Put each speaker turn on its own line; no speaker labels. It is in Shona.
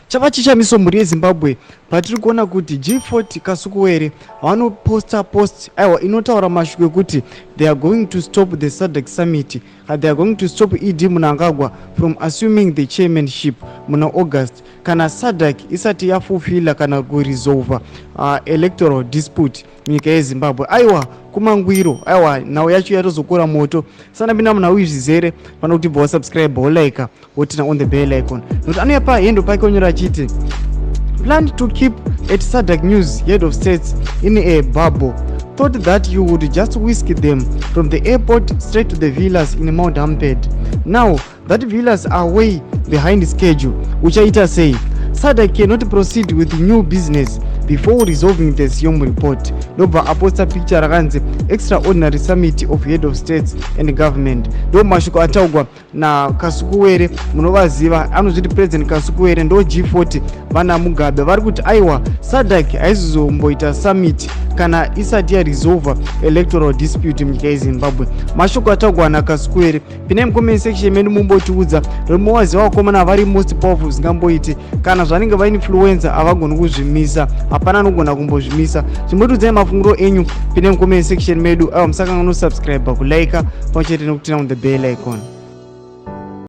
chava chichamiso mhuri yeZimbabwe patiri kuona kuti G40 Kasukuwere vanoposta post aiwa inotaura mashoko ekuti they are going to stop the SADC summit, they are going to stop ED Mnangagwa from assuming the chairmanship muna August kana SADC isati yafulfilla kana kuresolve electoral dispute nyika yeZimbabwe. Aiwa kumangwiro aiwa nawo yacho yatozokora moto sana bina muna uizvizere pana kuti bva subscribe like wotina on the bell icon nokuti anoyapa hendo pake onyora chiti plan to keep at SADC news head of states in a bubble, thought that you would just whisk them from the airport straight to the villas in Mount Hamped. Now that villas are way behind schedule, which I say SADC cannot proceed with new business before resolving the Siom report. Nobva aposta picture rakanzi extraordinary summit of head of states and government. Ndo mashoko ataugwa na Kasukuwere, munovaziva anozviti president Kasukuwere ndo G40 vana Mugabe vari kuti aiwa SADC haizomboita summit kana isati yaresolve electoral dispute munyika yeZimbabwe. Mashoko ataugwa na Kasukuwere. Pinai comment section medu mumbotiudza rimowaziva vakomana vari most powerful zvingamboiti kana zvanenge vainfluencer havagoni kuzvimisa, hapana anogona kumbozvimisa. Zvimbotiudzai mafungiro enyu pinai comment section medu. Musakanga no subscribe, kulike pamwe chete nekutina on the bell icon.